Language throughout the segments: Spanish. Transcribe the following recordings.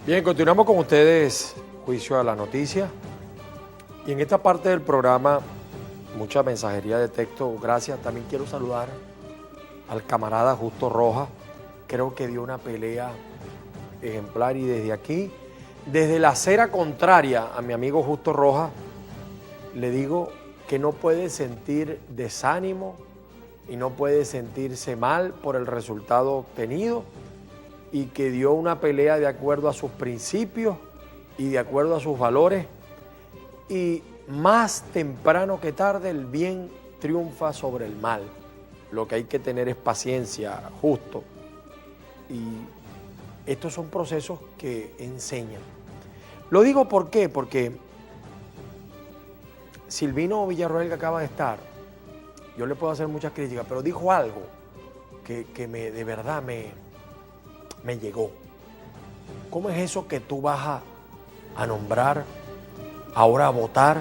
Bien, continuamos con ustedes, Juicio a la Noticia. Y en esta parte del programa, mucha mensajería de texto. Gracias. También quiero saludar al camarada Justo Rojas. Creo que dio una pelea ejemplar y desde aquí, desde la acera contraria a mi amigo Justo Rojas, le digo que no puede sentir desánimo y no puede sentirse mal por el resultado obtenido y que dio una pelea de acuerdo a sus principios y de acuerdo a sus valores, y más temprano que tarde el bien triunfa sobre el mal. Lo que hay que tener es paciencia, Justo, y estos son procesos que enseñan. Lo digo ¿por qué? Porque Silvino Villarroel, que acaba de estar, yo le puedo hacer muchas críticas, pero dijo algo que de verdad me llegó. ¿Cómo es eso que tú vas a nombrar, ahora a votar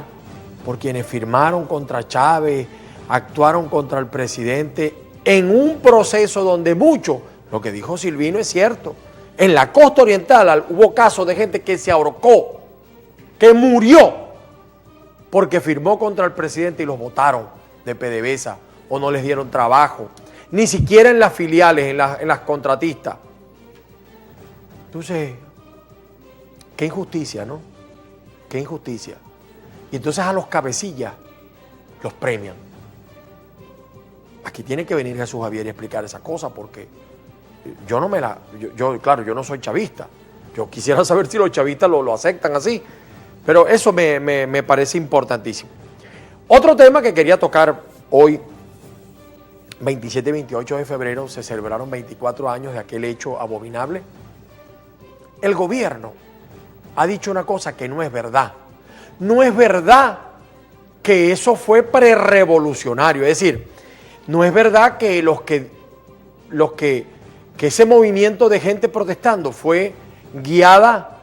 por quienes firmaron contra Chávez, actuaron contra el presidente en un proceso donde mucho, lo que dijo Silvino es cierto, en la costa oriental hubo casos de gente que se ahorcó, que murió porque firmó contra el presidente y los votaron de PDVSA o no les dieron trabajo, ni siquiera en las filiales, en las contratistas? Entonces, qué injusticia, ¿no? Qué injusticia. Y entonces a los cabecillas los premian. Aquí tiene que venir Jesús Javier y explicar esa cosa, porque yo no me la... Claro, yo no soy chavista. Yo quisiera saber si los chavistas lo aceptan así. Pero eso me parece importantísimo. Otro tema que quería tocar hoy, 27 y 28 de febrero, se celebraron 24 años de aquel hecho abominable. El gobierno ha dicho una cosa que no es verdad. No es verdad que eso fue prerrevolucionario. Es decir, no es verdad que que ese movimiento de gente protestando fue guiada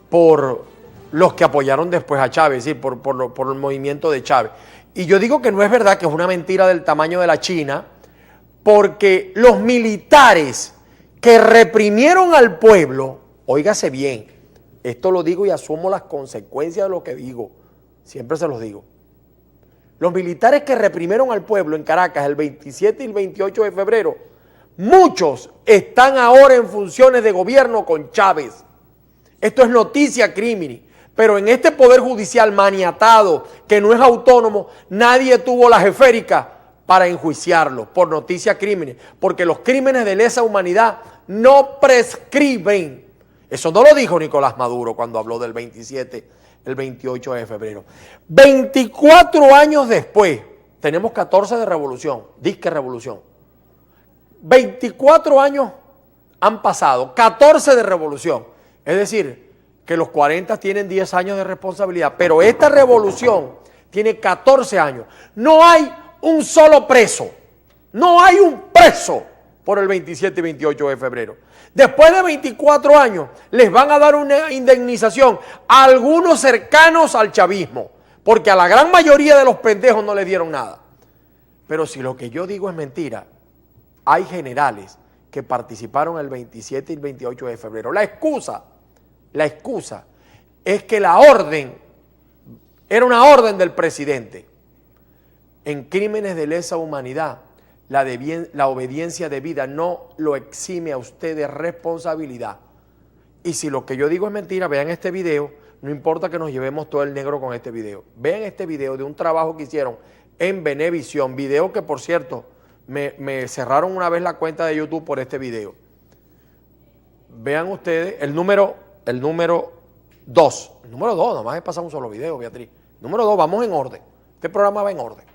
por los que apoyaron después a Chávez, es decir, por el movimiento de Chávez. Y yo digo que no es verdad, que es una mentira del tamaño de la China, porque los militares que reprimieron al pueblo, óigase bien, esto lo digo y asumo las consecuencias de lo que digo, siempre se los digo. Los militares que reprimieron al pueblo en Caracas el 27 y el 28 de febrero, muchos están ahora en funciones de gobierno con Chávez. Esto es noticia crimini, pero en este poder judicial maniatado, que no es autónomo, nadie tuvo la jeférica para enjuiciarlo por noticia crimini, porque los crímenes de lesa humanidad no prescriben. Eso no lo dijo Nicolás Maduro cuando habló del 27, el 28 de febrero. 24 años después, tenemos 14 de revolución, disque revolución. 24 años han pasado, 14 de revolución. Es decir, que los 40 tienen 10 años de responsabilidad, pero esta revolución tiene 14 años. No hay un solo preso, no hay un preso por el 27 y 28 de febrero. Después de 24 años les van a dar una indemnización a algunos cercanos al chavismo, porque a la gran mayoría de los pendejos no les dieron nada. Pero si lo que yo digo es mentira, hay generales que participaron el 27 y el 28 de febrero. La excusa es que la orden era una orden del presidente. En crímenes de lesa humanidad, la obediencia debida no lo exime a usted de responsabilidad. Y si lo que yo digo es mentira, vean este video. No importa que nos llevemos todo el negro con este video. Vean este video de un trabajo que hicieron en Venevisión. Video que, por cierto, me cerraron una vez la cuenta de YouTube por este video. Vean ustedes el número 2. El número 2, nomás he pasado un solo video, Beatriz. Número 2, vamos en orden. Este programa va en orden.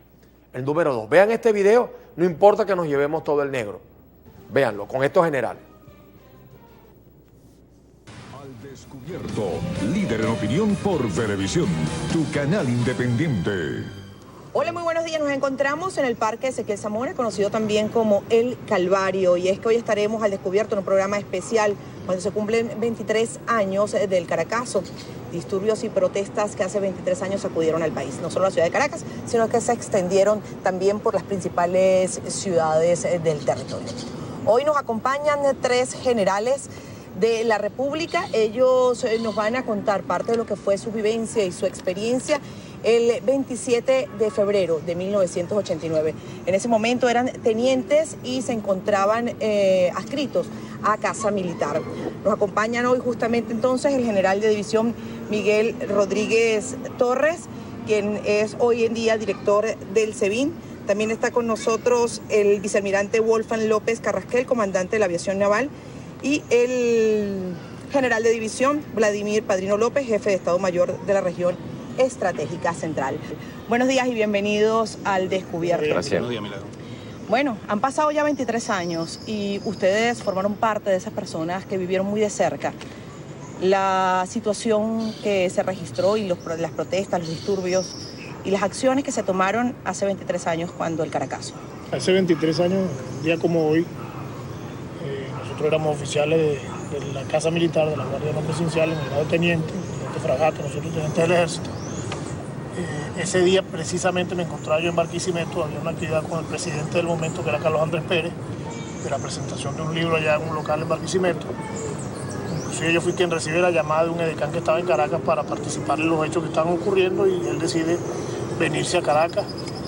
El número 2. Vean este video, no importa que nos llevemos todo el negro. Véanlo, con estos generales. Al Descubierto, líder en opinión por Venevisión, tu canal independiente. Hola, muy buenos días. Nos encontramos en el Parque Ezequiel Zamora, conocido también como El Calvario. Y es que hoy estaremos al descubierto en un programa especial cuando se cumplen 23 años del Caracazo. Disturbios y protestas que hace 23 años sacudieron al país. No solo la ciudad de Caracas, sino que se extendieron también por las principales ciudades del territorio. Hoy nos acompañan 3 generales de la República. Ellos nos van a contar parte de lo que fue su vivencia y su experiencia el 27 de febrero de 1989. En ese momento eran tenientes y se encontraban adscritos a Casa Militar. Nos acompañan hoy justamente entonces el general de división Miguel Rodríguez Torres, quien es hoy en día director del SEBIN. También está con nosotros el vicealmirante Wolfgang López Carrasquel, comandante de la aviación naval, y el general de división Vladimir Padrino López, jefe de Estado Mayor de la región estratégica central. Buenos días y bienvenidos al Descubierto. Gracias. Buenos días, Milagro. Bueno, han pasado ya 23 años y ustedes formaron parte de esas personas que vivieron muy de cerca la situación que se registró y las protestas, los disturbios y las acciones que se tomaron hace 23 años cuando el Caracazo. Hace 23 años, un día como hoy, nosotros éramos oficiales de la Casa Militar, de la Guardia No Presidencial, en el grado de teniente fragato, nosotros tenientes del Ejército. Ese día precisamente me encontraba yo en Barquisimeto, había una actividad con el presidente del momento, que era Carlos Andrés Pérez, de la presentación de un libro allá en un local en Barquisimeto. Inclusive yo fui quien recibe la llamada de un edecán que estaba en Caracas para participar en los hechos que estaban ocurriendo, y él decide venirse a Caracas,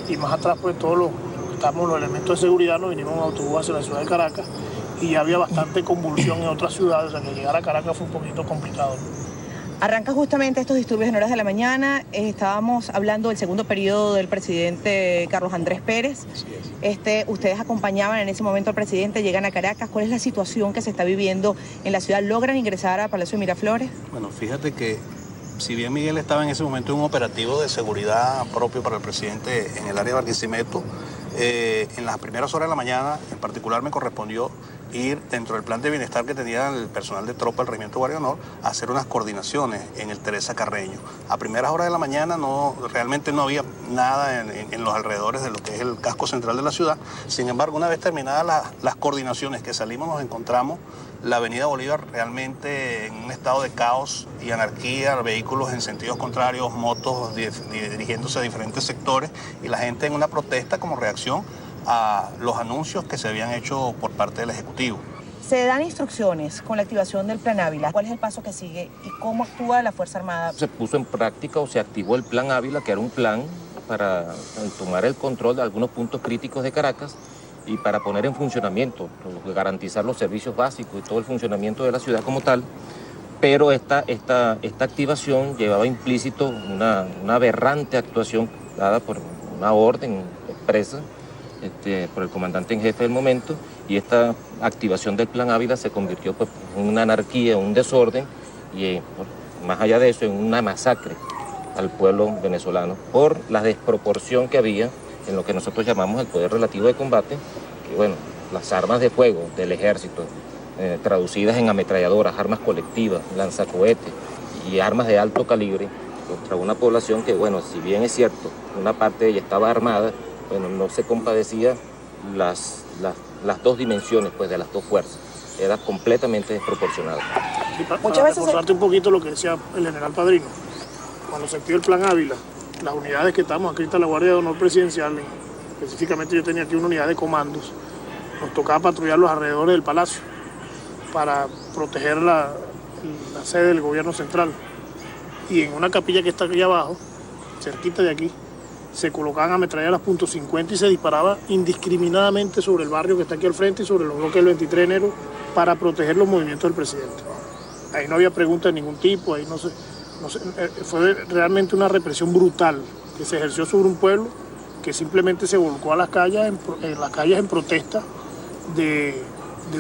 y más atrás pues todos los elementos de seguridad nos vinimos en autobús hacia la ciudad de Caracas, y había bastante convulsión en otras ciudades, o sea que llegar a Caracas fue un poquito complicado. Arranca justamente estos disturbios en horas de la mañana. Estábamos hablando del segundo periodo del presidente Carlos Andrés Pérez. Ustedes acompañaban en ese momento al presidente, llegan a Caracas. ¿Cuál es la situación que se está viviendo en la ciudad? ¿Logran ingresar a Palacio de Miraflores? Bueno, fíjate que si bien Miguel estaba en ese momento en un operativo de seguridad propio para el presidente en el área de Barquisimeto, en las primeras horas de la mañana en particular me correspondió ir dentro del plan de bienestar que tenía el personal de tropa del Regimiento Guardia Honor a hacer unas coordinaciones en el Teresa Carreño. A primeras horas de la mañana realmente no había nada en los alrededores de lo que es el casco central de la ciudad. Sin embargo, una vez terminadas las coordinaciones que salimos, nos encontramos la avenida Bolívar realmente en un estado de caos y anarquía, vehículos en sentidos contrarios, motos dirigiéndose a diferentes sectores, y la gente en una protesta como reacción a los anuncios que se habían hecho por parte del Ejecutivo. Se dan instrucciones con la activación del Plan Ávila. ¿Cuál es el paso que sigue y cómo actúa la Fuerza Armada? Se puso en práctica o se activó el Plan Ávila, que era un plan para tomar el control de algunos puntos críticos de Caracas y para poner en funcionamiento, garantizar los servicios básicos y todo el funcionamiento de la ciudad como tal. Pero esta activación llevaba implícito una aberrante actuación dada por una orden expresa por el comandante en jefe del momento, y esta activación del Plan Ávila se convirtió pues, en una anarquía, un desorden, y más allá de eso, en una masacre al pueblo venezolano por la desproporción que había en lo que nosotros llamamos el poder relativo de combate, que bueno, las armas de fuego del ejército, traducidas en ametralladoras, armas colectivas, lanzacohetes y armas de alto calibre, contra una población que, bueno, si bien es cierto, una parte de ella estaba armada, bueno, no se compadecía las dos dimensiones pues, de las dos fuerzas. Era completamente desproporcionado. Y para reforzarte un poquito lo que decía el general Padrino, cuando se activó el Plan Ávila, las unidades que estábamos adscritas a la Guardia de Honor Presidencial, específicamente yo tenía aquí una unidad de comandos, nos tocaba patrullar los alrededores del palacio para proteger la sede del gobierno central. Y en una capilla que está aquí abajo, cerquita de aquí, se colocaban ametralladoras .50 y se disparaba indiscriminadamente sobre el barrio que está aquí al frente y sobre los bloques del 23 de enero para proteger los movimientos del presidente. Ahí no había preguntas de ningún tipo, ahí fue realmente una represión brutal que se ejerció sobre un pueblo que simplemente se volcó a las calles en protesta de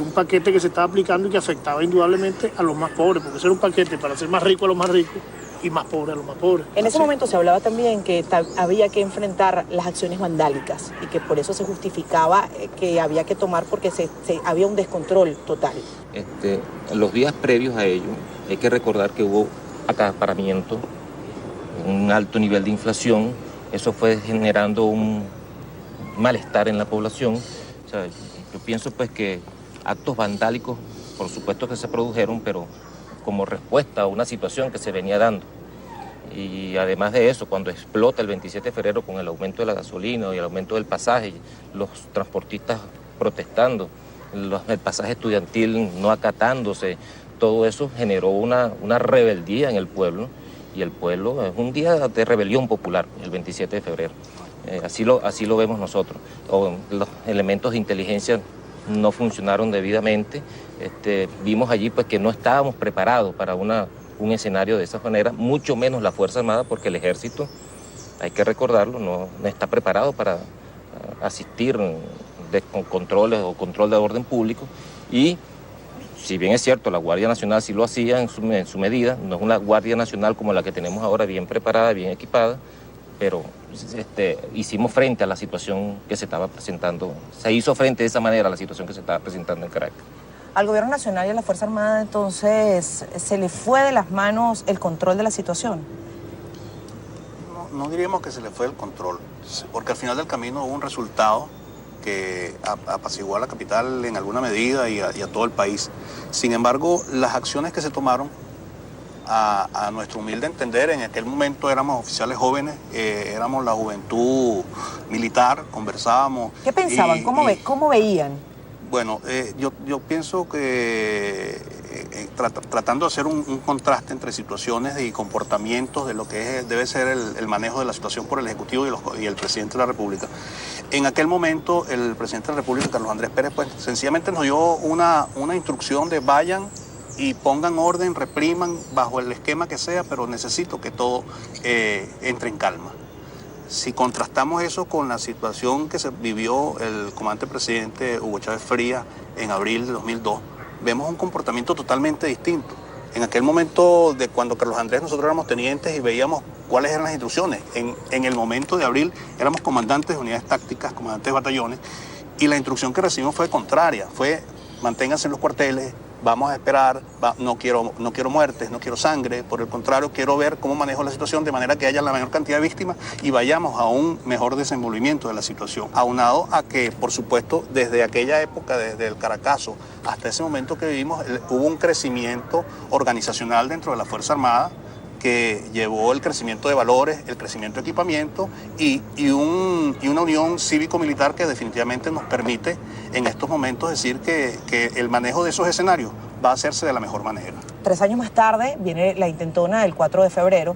un paquete que se estaba aplicando y que afectaba indudablemente a los más pobres, porque ese era un paquete para hacer más rico a los más ricos y más pobres a los más pobres. En ese momento se hablaba también que había que enfrentar las acciones vandálicas y que por eso se justificaba que había que tomar porque había un descontrol total. Los días previos a ello hay que recordar que hubo acaparamiento, un alto nivel de inflación, eso fue generando un malestar en la población. O sea, yo pienso pues que actos vandálicos por supuesto que se produjeron, pero como respuesta a una situación que se venía dando. Y además de eso, cuando explota el 27 de febrero con el aumento de la gasolina y el aumento del pasaje, los transportistas protestando, el pasaje estudiantil no acatándose, todo eso generó una rebeldía en el pueblo, y el pueblo es un día de rebelión popular, el 27 de febrero. Así lo vemos nosotros. Los elementos de inteligencia no funcionaron debidamente. Vimos allí pues que no estábamos preparados para un escenario de esa manera, mucho menos la Fuerza Armada, porque el ejército, hay que recordarlo, no está preparado para asistir con controles o control de orden público. Y si bien es cierto, la Guardia Nacional sí lo hacía en su medida, no es una Guardia Nacional como la que tenemos ahora, bien preparada, bien equipada, pero hicimos frente a la situación que se estaba presentando, se hizo frente de esa manera a la situación que se estaba presentando en Caracas. Al gobierno nacional y a la Fuerza Armada, entonces, ¿se le fue de las manos el control de la situación? No diríamos que se le fue el control, porque al final del camino hubo un resultado que apaciguó a la capital en alguna medida y a todo el país. Sin embargo, las acciones que se tomaron, a nuestro humilde entender, en aquel momento éramos oficiales jóvenes, éramos la juventud militar, conversábamos. ¿Qué pensaban? ¿Cómo veían? Bueno, yo pienso que tratando de hacer un contraste entre situaciones y comportamientos de lo que debe ser el manejo de la situación por el Ejecutivo y el Presidente de la República. En aquel momento el Presidente de la República, Carlos Andrés Pérez, pues sencillamente nos dio una instrucción de vayan y pongan orden, repriman bajo el esquema que sea, pero necesito que todo entre en calma. Si contrastamos eso con la situación que se vivió el comandante presidente Hugo Chávez Frías en abril de 2002, vemos un comportamiento totalmente distinto. En aquel momento de cuando Carlos Andrés nosotros éramos tenientes y veíamos cuáles eran las instrucciones, en el momento de abril éramos comandantes de unidades tácticas, comandantes de batallones, y la instrucción que recibimos fue contraria, fue manténganse en los cuarteles, vamos a esperar, no quiero muertes, no quiero sangre, por el contrario, quiero ver cómo manejo la situación de manera que haya la mayor cantidad de víctimas y vayamos a un mejor desenvolvimiento de la situación. Aunado a que, por supuesto, desde aquella época, desde el Caracazo hasta ese momento que vivimos, hubo un crecimiento organizacional dentro de la Fuerza Armada que llevó el crecimiento de valores, el crecimiento de equipamiento y una unión cívico-militar que definitivamente nos permite en estos momentos decir que el manejo de esos escenarios va a hacerse de la mejor manera. 3 años más tarde viene la intentona del 4 de febrero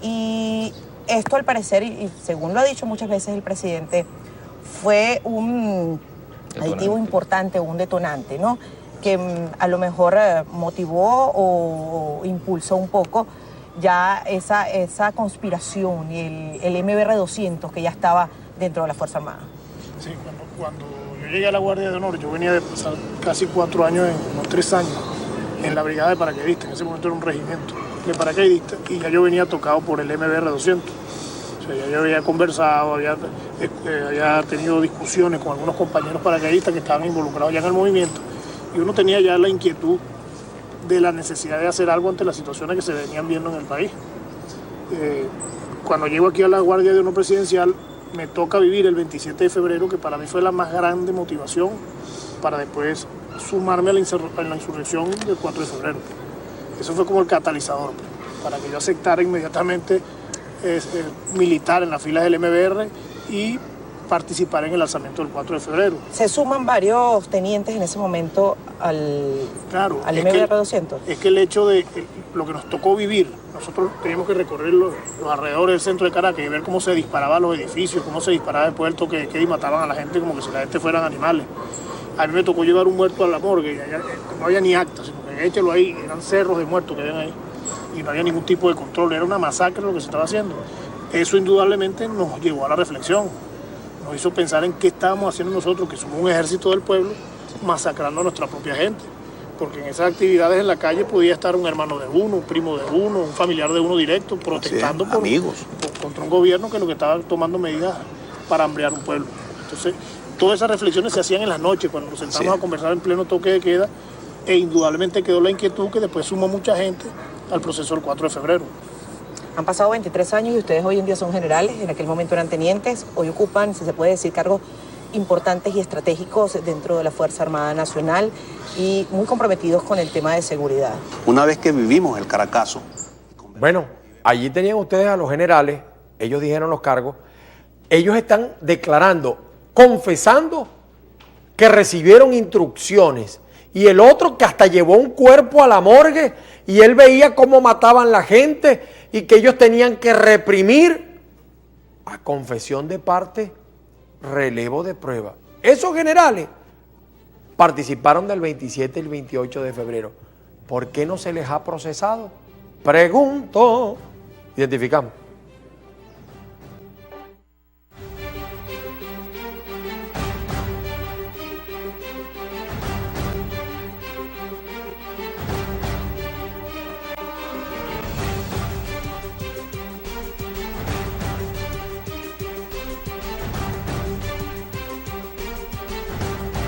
y esto al parecer, y según lo ha dicho muchas veces el presidente, fue un aditivo importante, un detonante, ¿no? Que a lo mejor motivó o impulsó un poco ya esa conspiración y el MBR-200 que ya estaba dentro de la Fuerza Armada. Sí, cuando yo llegué a la Guardia de Honor, yo venía de pasar casi 4 años, no 3 años, en la Brigada de Paracaidistas. En ese momento era un regimiento de paracaidistas y ya yo venía tocado por el MBR-200. O sea, ya yo había conversado, había tenido discusiones con algunos compañeros paracaidistas que estaban involucrados ya en el movimiento y uno tenía ya la inquietud de la necesidad de hacer algo ante las situaciones que se venían viendo en el país. Cuando llego aquí a la Guardia de Honor Presidencial, me toca vivir el 27 de febrero, que para mí fue la más grande motivación para después sumarme a la insurrección del 4 de febrero. Eso fue como el catalizador, para que yo aceptara inmediatamente militar en las filas del MBR y participar en el alzamiento del 4 de febrero. ¿Se suman varios tenientes en ese momento al MBR-200? Es que el hecho de lo que nos tocó vivir, nosotros teníamos que recorrer los alrededores del centro de Caracas y ver cómo se disparaban los edificios, cómo se disparaba el puerto, que mataban a la gente como que si la gente fueran animales. A mí me tocó llevar un muerto a la morgue, y no había ni acta, sino que échelo ahí, eran cerros de muertos que habían ahí y no había ningún tipo de control, era una masacre lo que se estaba haciendo. Eso indudablemente nos llevó a la reflexión. Nos hizo pensar en qué estábamos haciendo nosotros, que somos un ejército del pueblo, masacrando a nuestra propia gente. Porque en esas actividades en la calle podía estar un hermano de uno, un primo de uno, un familiar de uno directo, protestando contra un gobierno que lo que estaba tomando medidas para hambrear un pueblo. Entonces, todas esas reflexiones se hacían en las noches, cuando nos sentamos a conversar en pleno toque de queda, e indudablemente quedó la inquietud que después sumó mucha gente al proceso del 4 de febrero. Han pasado 23 años y ustedes hoy en día son generales, en aquel momento eran tenientes, hoy ocupan, si se puede decir, cargos importantes y estratégicos dentro de la Fuerza Armada Nacional y muy comprometidos con el tema de seguridad. Una vez que vivimos el Caracazo... Bueno, allí tenían ustedes a los generales, ellos dijeron los cargos, ellos están declarando, confesando que recibieron instrucciones y el otro que hasta llevó un cuerpo a la morgue y él veía cómo mataban la gente y que ellos tenían que reprimir. A confesión de parte, relevo de prueba. Esos generales participaron del 27 y el 28 de febrero. ¿Por qué no se les ha procesado? Pregunto. Identificamos.